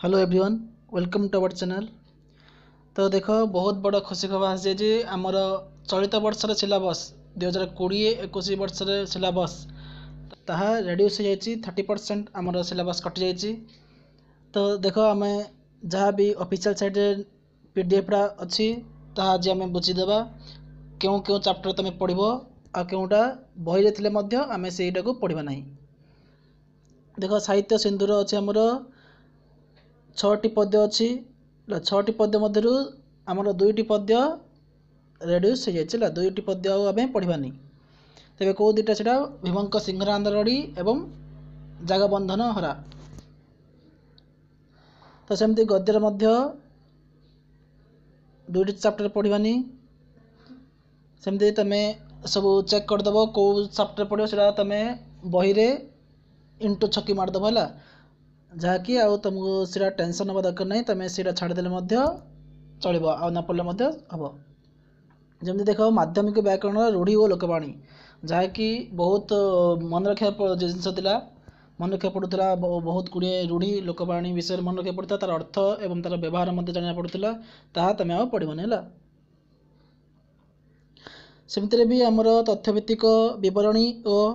Hello everyone welcome to our channel. तो देख बहुत बड़ खुशी खबर आसी जे आमर चलित वर्षर सिलेबस 2020-21 वर्षर सिलेबस ताहा रेड्यूस हो जाइए 30% आमर सिलेबस कटि जाइए। तो देख आम जहाँ भी ऑफिशियल साइट पीडीएफटा अच्छी ताहा आज आम बुझीदेवा क्यों क्यों चैप्टर तुम पढ़ आ क्योंटा बही रे आम सेटा को पढ़ा ना। देख साहित्य सिंधुर अच्छे आमर 6टी पद्य अच्छी 6टी पद्य मध्य आमर 2टी पद्य रेड्यूस हो जाए 2टी पद्य आम पढ़ानी। तेरे कौ दुटा से भीमंक सिंहरांदरड़ी एवं जगबंधन हरा। तो सेमती गद्यर मध्य 2टी चैप्टर पढ़ानी। सेमती तुम सब चेक करदेव कौ चैप्टर पढ़ो से तुम बही रे इंटू छकी मारदेव है जहाँकि आउ तुमको सीटा टेंशन हवा दरकार नहीं तुम सीटा छाड़देले चलो आ पढ़ले हम। जमी देख माध्यमिक व्याकरण रूढ़ी और लोकवाणी जहाँकि बहुत मन रखा जिनस मन रखा पड़ूला बहुत गुड़े रूढ़ी लोकवाणी विषय मन रखा पड़ता तार अर्थ एवं तार व्यवहार जाना पड़ूला ताहा तुम आ पढ़नी है। सेमती भी आमर तथ्यभित्तिक बरणी और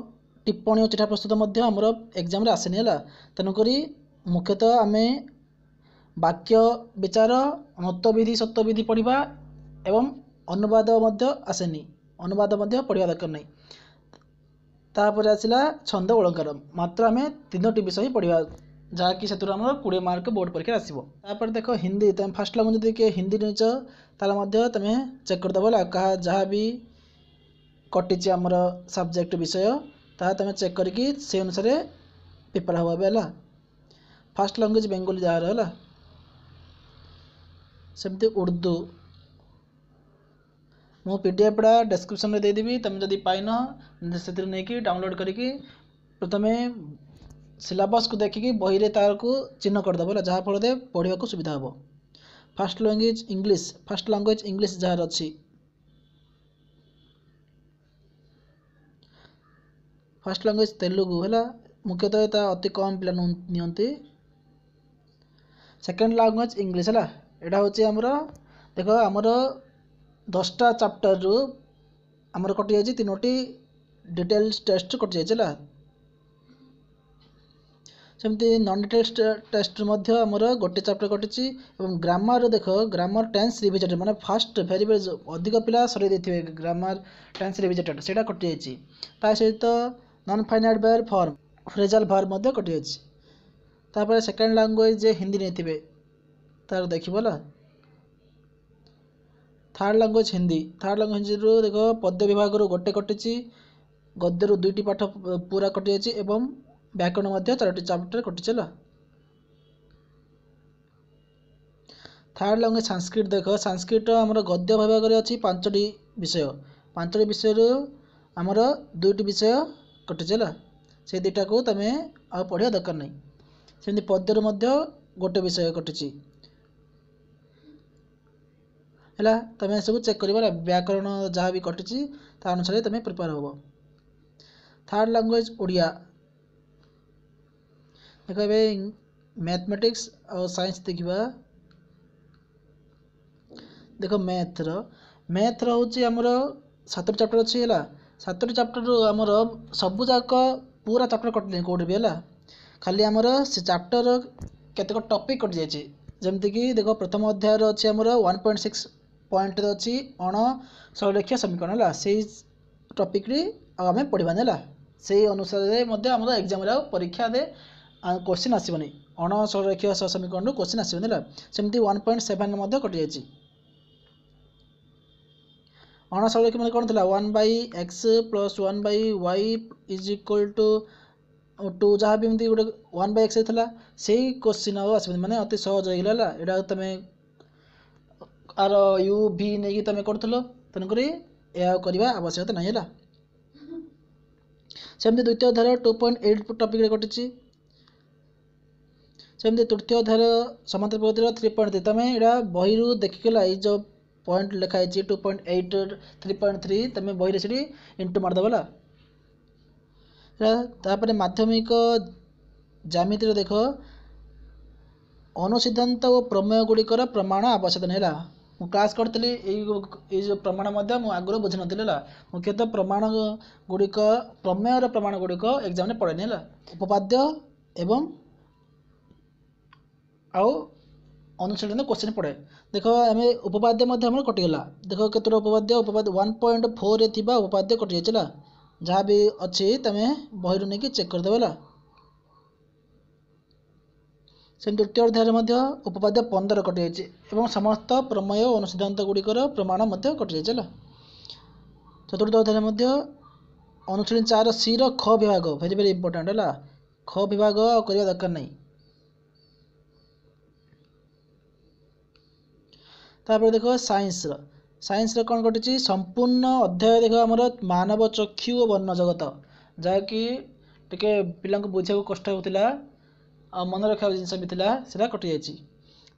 टिप्पणी और चिठा प्रस्तुत आमर एग्जाम आसेनी है। तेणुक मुख्यतः आम वाक्य विचार मतविधि सत्यविधि पढ़ा एवं अनुवाद आसेनी अनुवाद पढ़ा दरकार नहीं। तापर आसला छंद अलंकार मात्र आम 3टी विषय पढ़ा जहाँकि से 20 मार्क बोर्ड परीक्षा आसो। तापर देख हिंदी तुम फास्ट लैंग्वेज जब हिंदी नहीं तार तुम चेक करदेव क्या जहाँ भी कटिचे आमर सब्जेक्ट विषय ता तुम चेक करके से अनुसार पेपर हवा है। फास्ट लैंग्वेज बेंगली जार है। सेमती उर्दू मो पीडीएफटा डिस्क्रिप्शन में देदेवी तुम जब पाइन से नहीं डाउनलोड करके प्रथम सिलेबस को देखिकी बही रे तार को चिन्ह करदेव जहाँफल पढ़ा को सुविधा हम। फास्ट लैंग्वेज इंग्लीश जार अच्छी फास्ट लैंग्वेज तेलुगु है मुख्यतः ता अति कम पिला नियंती। सेकेंड लैंग्वेज इंग्लीश है यहाँ हूँ आमर देख आमर 10टा चैप्टर रु आमर कटि जाइए 3टी डिटेल्स टेस्ट कटि जाइए। सेमती नॉन डिटेल्स टेस्ट आमर गोटे चैप्टर कटि ग्रामर देख ग्रामर टेंस रिविजेटेड माने फास्ट भेरी भेरी अधिक पिला सर देते ग्रामर टेंस रिविजेटेड से कटि जाइए। ता सहित non finite verb form phrasal verb कटि जाइए। तापर सेकेंड लैंग्वेज जे हिंदी नहीं थे तार देखिए। थर्ड लैंग्वेज हिंदी रु देख पद्य विभाग गोटे कटि गद्य रु 2टी पाठ पूरा कटि जाइए एवं व्याकरण 4टी चैप्टर कटि। थर्ड लैंग्वेज संस्कृत देख संस्कृत आमर गद्य विभाग अच्छी 5टी विषय 5टी विषय रु आमर 2टी विषय कटि से 2टा को तुम आ पढ़ा दरकार नहीं। सेमती पद्यर गोटे विषय कटि है तुम सब चेक कर व्याकरण जहाँ भी कटि ता अनुसार तुम प्रिपेयर हो। थर्ड लैंग्वेज ओडिया देख मैथमेटिक्स और साइंस देखा देख मैथ्र हूँ आमर 7टी चैप्टर अच्छी है 7टी चैप्टर आमर सबू जाक पूरा चैप्टर कटि कौटे भी है खाली आमर से चैप्टर केतक टॉपिक कटि जाइए। जमीक देख प्रथम अध्याय अच्छी आमर 1.6 पॉइंट अच्छी अण सरलरेखीय समीकरण है से टॉपिक आम पढ़ानी है से अनुसार आम एग्जाम परीक्षा दे क्वेश्चन आसबनी अण सरलरेखीय समीकरण क्वेश्चन आसबनी है। सेमती 1.7 कटि जाइए। अण सरलरेखी मतलब कौन था 1/x + 1/y is equal to 2 जहाँ भी एमती गोटे 1/x था से क्वेश्चन आसबनी माने अति सहज हो गला यहाँ तुम आर यू भी नहीं तुम करूँ तेणुक यह करवा आवश्यकता नहीं है। सेमती द्वितीय अध्याय 2.8 टॉपिक कटि सेमती तृतीय अध्याय समांतर प्रगतिर 3.3 तुम यहाँ बही रु देखिकला ये जो पॉइंट लिखाई 2.8 3.3 तुम बही से इंटू मारदेव। तापर माध्यमिक ज्यामिति देख अनुसिद्धांत और प्रमेय गुड़िकर प्रमाण आवश्यक है मु क्लास करती जो प्रमाण मु आगुरी बुझी नी मुख्यतः प्रमाण गुड़िक प्रमेय प्रमाण गुड़िक एग्जाम में पड़ेनि है उपपाद्य एवं आउ अनुशीलन क्वेश्चन पड़े देख आम उपपाद्य कटिगला देख केत उपपाद्य उपपाद्य 1.4 रे थिबा उपपाद्य कटि जाइला जहाँ भी अच्छी तुम बही नहीं कि चेक करदेव है से द्वितीय अध्याय उपपाद्य 15 कटि जाइए समस्त प्रमेय और अनुसिद्धांत गुड़िकर प्रमाण कटि जाइए चतुर्थ अध्याय अनुशीलन 4 सी ख विभाग भेरी भेरी इंपोर्टेंट है ख विभाग करवा दरकार नहीं तापर देख साइंस कौन घटी संपूर्ण अध्याय देख आमर मानव चक्षु और वर्ण जगत जहाँकि टिके पिला बुझा कष्ट होता मन रखा जिनस भी था कटि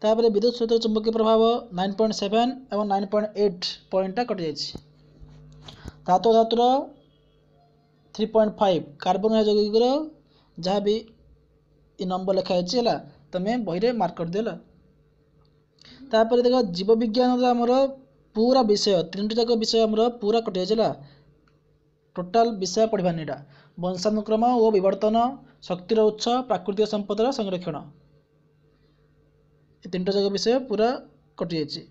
जापर विद्युत क्षेत्र चुंबकीय प्रभाव 9.7 और 9.8 पॉइंटा कटि धातु धातुर 3.5 कार्बन यौगिकर जहाँ भी नंबर लिखाई है तुम बही मार्क कर दिला तापर देख जीव विज्ञान आमर पूरा विषय 3टी जाक विषय आमर पूरा कटि जाइला टोटाल विषय पढ़ानी इटा वंशानुक्रम और विवर्तन शक्तिर उत्स प्राकृतिक संपदर संरक्षण ये 3टा जाक विषय पूरा कटि जाइए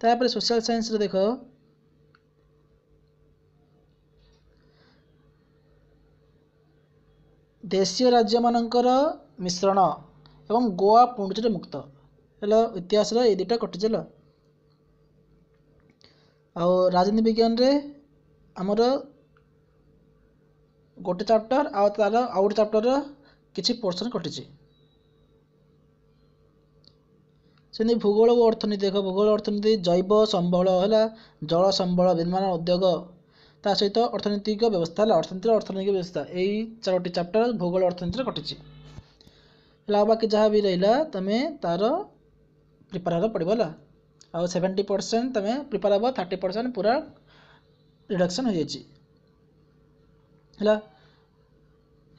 तापर सोशल साइंस देख देशीय राज्य मानकर मिश्रण एवं गोवा पुंडुचेरी मुक्त है इतिहास ये दुटा कटिचल आ राजनीति विज्ञान रे आमर गोटे चैप्टर आर आउ गोटे चैप्टर किसी पोर्शन कटि से भूगोल और अर्थनीति देख भूगोल अर्थनीति जैव संबल है जल संबल विमान उद्योग ता सहित अर्थनैतिक व्यवस्था है अर्थनीति अर्थनैतिक व्यवस्था यही 4टी चैप्टर भूगोल अर्थनीति कटि बाकी जहाँ भी रहा तुम तार प्रिपेयर पड़ो है आ 70% तुम प्रिपेयर हे 30% पूरा रिडक्शन हो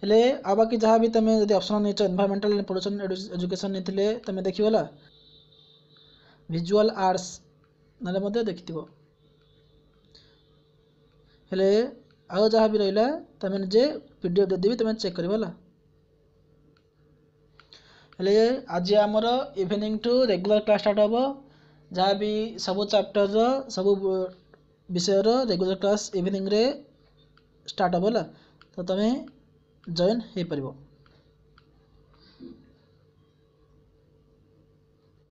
जाए आ बाकी जहाँ भी तुम यदि ऑप्शन नहीं एनवायरमेंटल पोल्यूशन एजुकेशन नहीं तुम देखला विजुअल आर्ट्स ना देखि हेले आउ जहाँ भी रहा तुम निजे पीडीएफ देदेवी तुम चेक कर आज आमर इवनिंग टू रेगुलर क्लास स्टार्ट हम जहाँ भी सब चैप्टर सब विषय रेगुलर क्लास इवनिंग रे स्टार्ट हम तो तुम जॉइन हो पार।